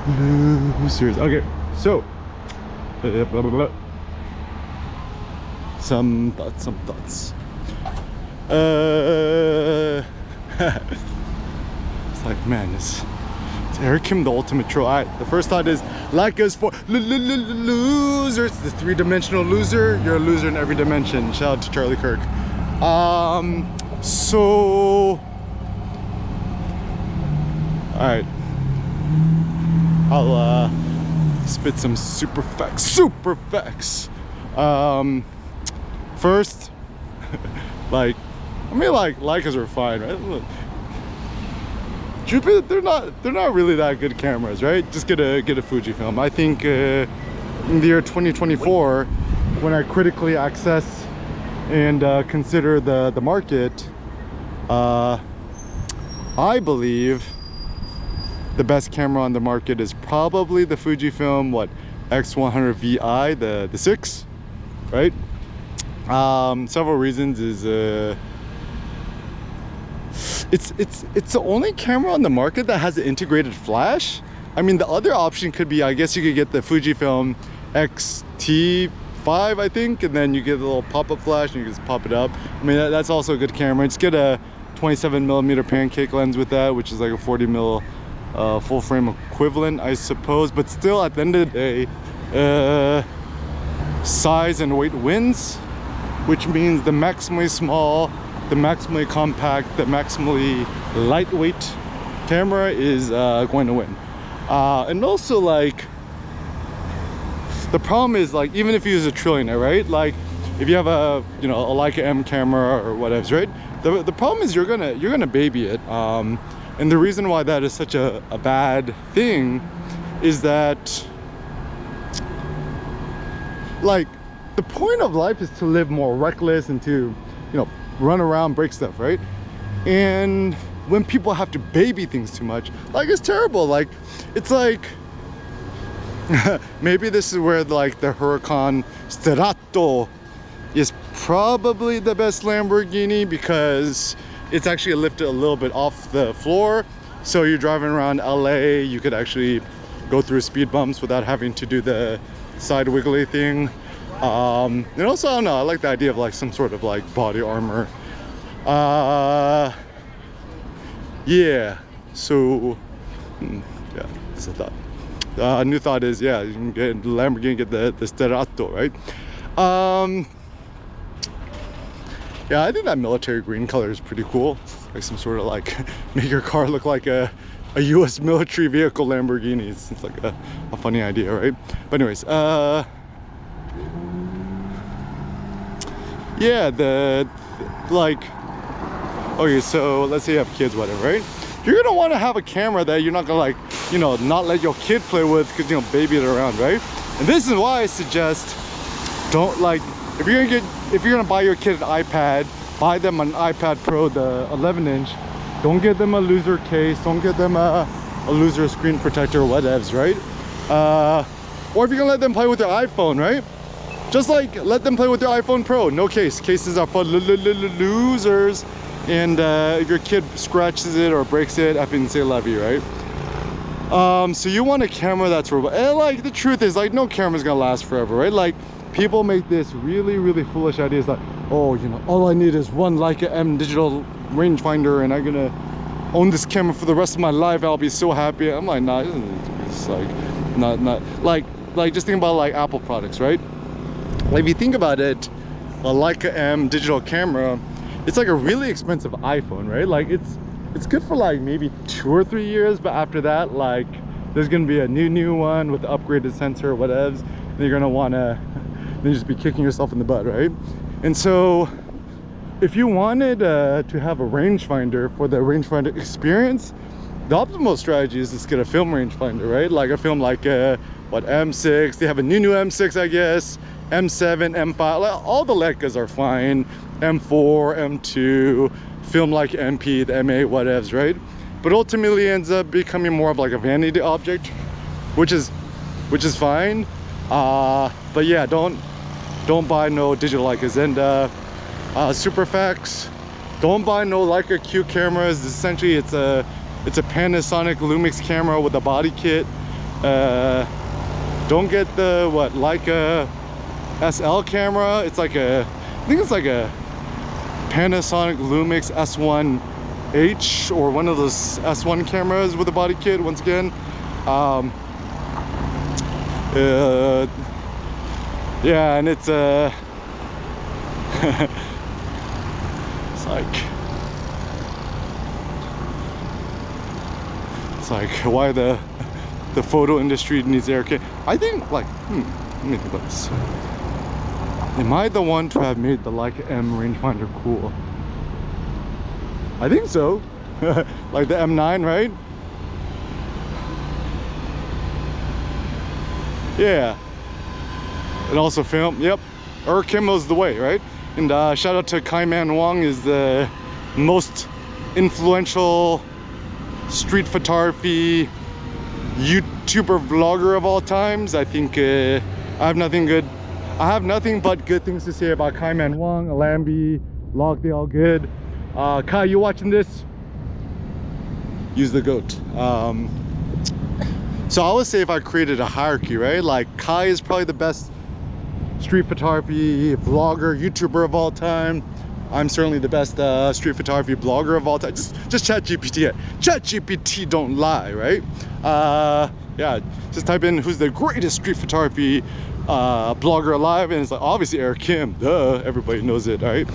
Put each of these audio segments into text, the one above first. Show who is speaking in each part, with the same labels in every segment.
Speaker 1: Loosers. Okay, so blah, blah, blah. Some thoughts. It's like, man, it's Eric Kim, the ultimate troll. Alright, the first thought is Leica is for losers. The three-dimensional loser. You're a loser in every dimension. Shout out to Charlie Kirk. So alright, I'll spit some super facts. First, like, I mean, like, Leicas are fine, right? Look, truth be, they're not really that good cameras, right? Just get a Fujifilm. I think in the year 2024, when I critically assess and consider the market, I believe the best camera on the market is probably the Fujifilm X100 VI, the 6, right? Several reasons is it's the only camera on the market that has an integrated flash. I mean, the other option could be, I guess you could get the Fujifilm X-T5, I think, and then you get a little pop-up flash and you can just pop it up. I mean, that's also a good camera. Just get a 27mm pancake lens with that, which is like a 40mm full frame equivalent, I suppose. But still, at the end of the day, size and weight wins, which means the maximally small, the maximally compact, the maximally lightweight camera is going to win. And also, like, the problem is, like, even if you use a trillionaire, right? Like, if you have a, you know, a Leica M camera or whatever, right? The problem is you're gonna baby it. And the reason why that is such a bad thing is that, like, the point of life is to live more reckless and to, you know, run around, break stuff, right? And when people have to baby things too much, like, it's terrible. Like, it's like maybe this is where, like, the Huracan Sterato is probably the best Lamborghini, because it's actually lifted a little bit off the floor, so you're driving around LA, you could actually go through speed bumps without having to do the side wiggly thing. And also, I don't know, I like the idea of, like, some sort of, like, body armor. Yeah, so yeah, that's a thought. A new thought is, yeah, you can get the Lamborghini, get the Sterato, right? Yeah, I think that military green color is pretty cool. Like some sort of, like, make your car look like a US military vehicle Lamborghini. It's like a funny idea, right? But anyways, yeah, like, okay, so let's say you have kids, whatever, right? You're gonna want to have a camera that you're not gonna, like, you know, not let your kid play with, because, you know, baby it around, right? And this is why I suggest, don't, like, if you're gonna buy your kid an iPad, buy them an iPad Pro, the 11-inch. Don't get them a loser case, don't get them a loser screen protector, whatevs, right? Or if you're gonna let them play with their iPhone, right? Just, like, let them play with their iPhone Pro, no case. Cases are for losers. And if your kid scratches it or breaks it, effing say love you, right? So you want a camera that's robust. And, like, the truth is, like, no camera's gonna last forever, right? Like, people make this really foolish ideas like, oh, you know, all I need is one Leica M digital rangefinder and I'm gonna own this camera for the rest of my life, I'll be so happy. I'm like, nah, it's like not like just think about, like, Apple products, right? Like, if you think about it, a Leica M digital camera, it's like a really expensive iPhone, right? Like, it's good for, like, maybe 2 or 3 years, but after that, like, there's gonna be a new one with the upgraded sensor or whatevs, and you're gonna wanna then just be kicking yourself in the butt, right? And so if you wanted to have a rangefinder for the rangefinder experience, the optimal strategy is just get a film rangefinder, right? Like a film like M6, they have a new M6, I guess, M7, M5, like, all the Leicas are fine, M4, M2, film like MP, the M8, whatevs, right? But ultimately ends up becoming more of, like, a vanity object, which is fine. But yeah, don't buy no digital Leica Zenda, Superfax. Don't buy no Leica Q cameras. Essentially, it's a Panasonic Lumix camera with a body kit. Don't get the Leica SL camera. It's like I think it's like a Panasonic Lumix S1H or one of those S1 cameras with a body kit. Once again, yeah, and it's it's like why the photo industry needs air cam. I think like let me think about this. Am I the one to have made the Leica M rangefinder cool? I think so. Like the M9, right? Yeah. And also film. Yep. Kimmo's the way, right? And shout out to Kaiman Wang, is the most influential street photography YouTuber vlogger of all times. I think I have nothing but good things to say about Kaiman Wang, Alambi, Log, they all good. Kai, you watching this? Use the goat. So I would say if I created a hierarchy, right? Like Kai is probably the best street photography vlogger, YouTuber of all time. I'm certainly the best street photography blogger of all time. Just ChatGPT. ChatGPT don't lie, right? Yeah, just type in who's the greatest street photography blogger alive, and it's like obviously Eric Kim. Duh, everybody knows it, right?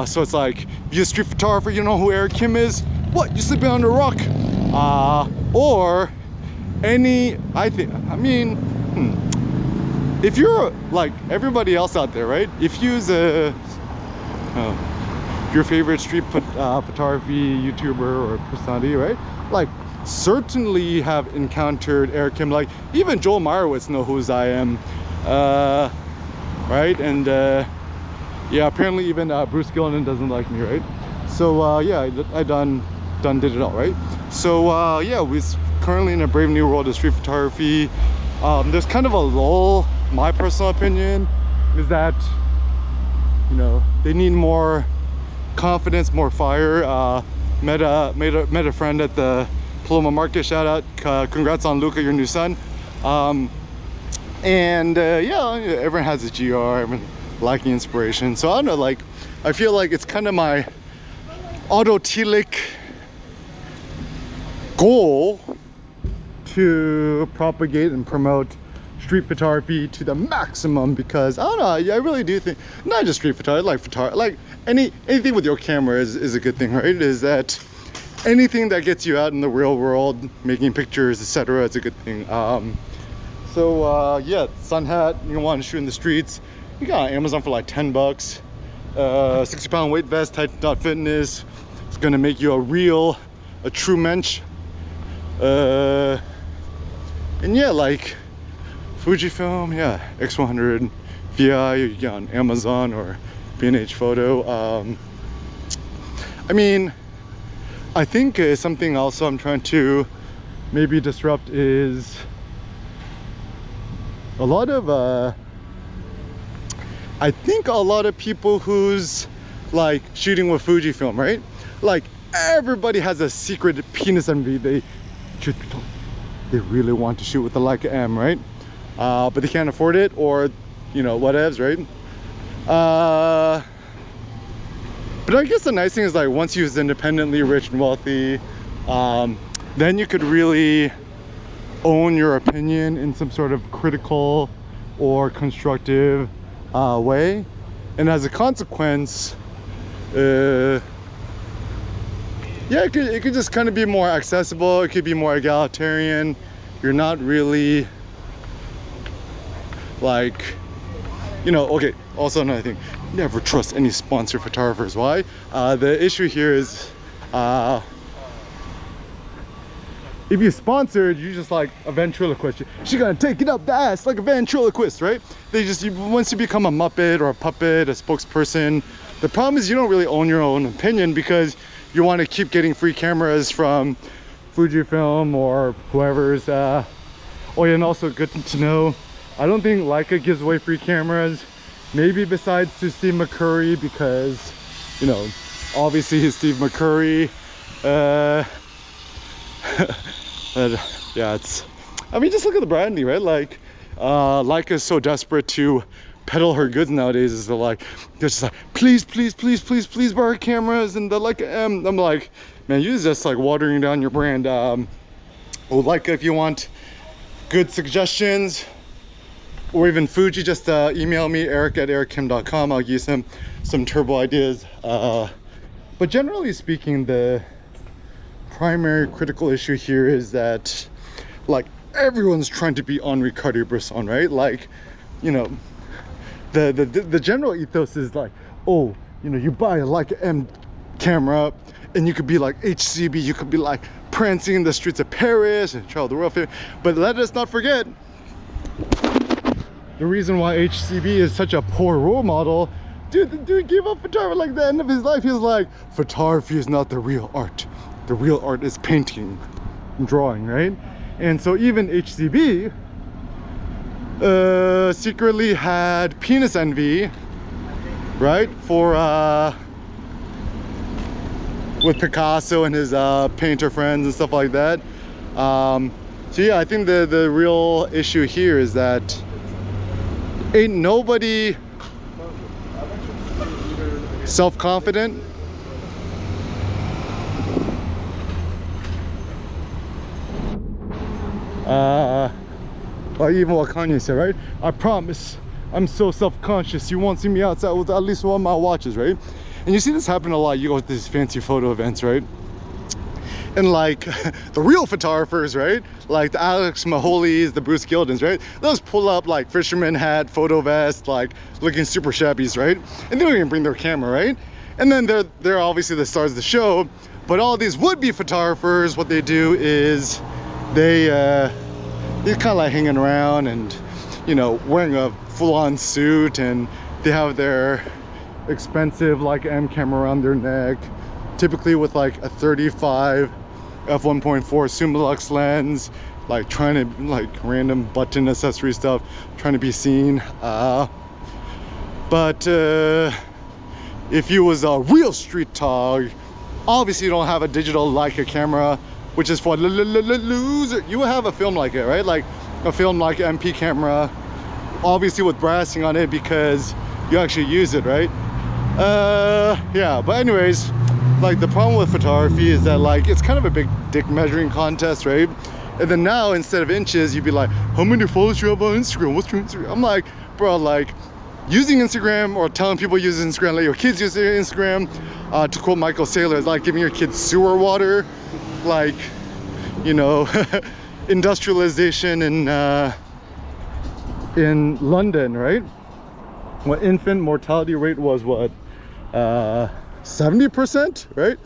Speaker 1: So it's like, if you're a street photographer, you know who Eric Kim is? What? You sleeping on a rock? Or any? If you're like everybody else out there, right? If you use your favorite street photography YouTuber or personality, right? Like certainly have encountered Eric Kim. Like even Joel Meyerowitz know whose I am, right? And yeah, apparently even Bruce Gillinan doesn't like me, right? So yeah, I done did it all, right? So yeah, we're currently in a brave new world of street photography. There's kind of a lull. My personal opinion is that, you know, they need more confidence, more fire. Met a friend at the Paloma Market. Shout out, congrats on Luca, your new son. And yeah, everyone has a GR, everyone lacking inspiration. So I don't know, like I feel like it's kind of my autotelic goal to propagate and promote street photography to the maximum, because I don't know, I really do think not just street photography, like anything with your camera is a good thing, right? Is that anything that gets you out in the real world, making pictures, etc., it's a good thing. So yeah, sun hat, you want to shoot in the streets, you got on Amazon for like 10 bucks. 60-pound weight vest, Titan Dot Fitness. It's gonna make you a true mensch. And yeah, like Fujifilm, yeah, X100 VI, you get on Amazon or B&H Photo. I mean, I think something also I'm trying to maybe disrupt is a lot of I think a lot of people who's like shooting with Fujifilm, right? Like everybody has a secret penis envy. They, truth be told, they really want to shoot with the Leica M, right? But they can't afford it, or you know, whatevs, right? But I guess the nice thing is, like, once you're independently rich and wealthy, then you could really own your opinion in some sort of critical or constructive way, and as a consequence, yeah, it could just kind of be more accessible. It could be more egalitarian. You're not really like, you know, okay, also another thing, never trust any sponsored photographers. Why? The issue here is if you're sponsored, you're just like a ventriloquist. She's gonna take it up the ass like a ventriloquist, right? Once you become a muppet or a puppet, a spokesperson, the problem is you don't really own your own opinion, because you want to keep getting free cameras from Fujifilm or whoever's. Oh yeah, and also good to know, I don't think Leica gives away free cameras. Maybe besides to Steve McCurry, because, you know, obviously he's Steve McCurry. But yeah, I mean, just look at the branding, right? Like, Leica is so desperate to peddle her goods nowadays. Is they're just like, please, please, please, please, please buy our cameras and the Leica M. I'm like, man, you're just like watering down your brand. Well, Leica, if you want good suggestions, or even Fuji, just email me, eric@erickim.com. I'll give you some turbo ideas. But generally speaking, the primary critical issue here is that, like, everyone's trying to be Henri Cartier-Bresson, right? Like, you know, the general ethos is like, oh, you know, you buy a Leica M camera and you could be like HCB, you could be like prancing in the streets of Paris and travel the world. But let us not forget, the reason why HCB is such a poor role model, dude, the dude gave up photography like the end of his life. He was like, photography is not the real art. The real art is painting and drawing, right? And so even HCB secretly had penis envy, right? For with Picasso and his painter friends and stuff like that. So yeah, I think the real issue here is that ain't nobody self-confident. Like even what Kanye said, right? I promise I'm so self-conscious you won't see me outside with at least one of my watches, right? And you see this happen a lot. You go to these fancy photo events, right? And like the real photographers, right? Like the Alex Maholis, the Bruce Gildens, right? Those pull up like fisherman hat, photo vest, like looking super shabbies, right? And they don't even bring their camera, right? And then they're obviously the stars of the show. But all these would-be photographers, what they do is they're kind of like hanging around and, you know, wearing a full-on suit, and they have their expensive like M camera around their neck, typically with like a 35 f1.4 Summilux lens, like trying to like random button accessory stuff, trying to be seen. But if you was a real street tog, obviously you don't have a digital Leica camera, which is for loser. You have a film like it, right? Like a film like MP camera, obviously with brassing on it because you actually use it, right? Yeah, but anyways, like the problem with photography is that like it's kind of a big dick measuring contest, right? And then now instead of inches, you'd be like, how many followers do you have on Instagram? What's your Instagram? I'm like, bro, like using Instagram or telling people use Instagram, let your kids use their Instagram, to quote Michael Saylor, is like giving your kids sewer water. Like, you know, industrialization in London, right? What infant mortality rate was, what, 70%, right?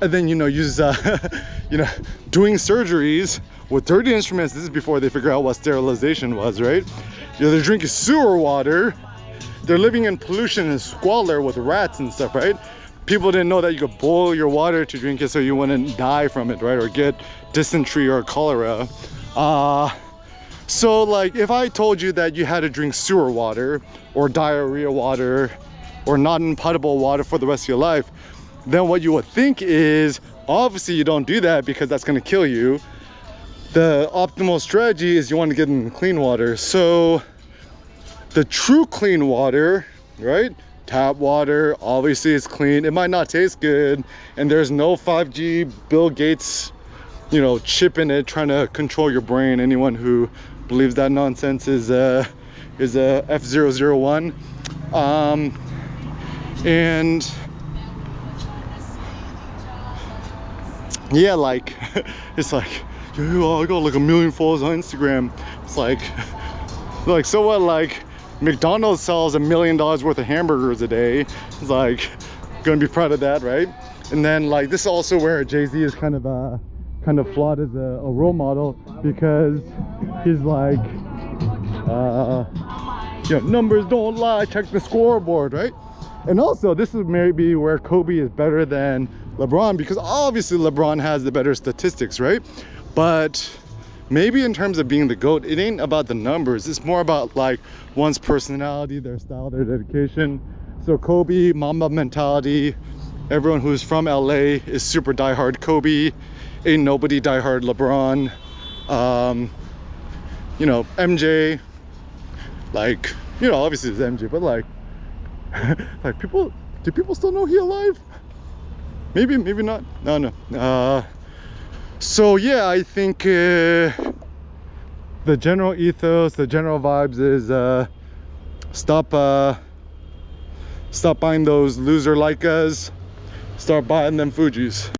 Speaker 1: And then, you know, use you know, doing surgeries with dirty instruments. This is before they figure out what sterilization was, right? You know, they're drinking sewer water, they're living in pollution and squalor with rats and stuff, right? People didn't know that you could boil your water to drink it so you wouldn't die from it, right? Or get dysentery or cholera. So like if I told you that you had to drink sewer water or diarrhea water or non-potable water for the rest of your life, then what you would think is, obviously you don't do that because that's going to kill you. The optimal strategy is you want to get in clean water. So the true clean water, right? Tap water, obviously it's clean. It might not taste good, and there's no 5G Bill Gates, you know, chip in it trying to control your brain. Anyone who believes that nonsense is a F001. And yeah, like it's like, yo, I got like 1 million followers on Instagram. It's like so what? Like McDonald's sells $1 million worth of hamburgers a day. It's like, gonna be proud of that, right? And then like this is also where Jay-Z is kind of flawed as a role model, because he's like, you know, numbers don't lie, check the scoreboard, right? And also this is maybe where Kobe is better than LeBron, because obviously LeBron has the better statistics, right? But maybe in terms of being the GOAT, it ain't about the numbers. It's more about like one's personality, their style, their dedication. So Kobe, Mamba mentality. Everyone who's from LA is super diehard Kobe. Ain't nobody diehard LeBron. you know, MJ, like, you know, obviously it's MJ, but like like people, do people still know he alive? Maybe not. No. So yeah, I think the general ethos, the general vibes is stop buying those loser Leicas, start buying them Fujis.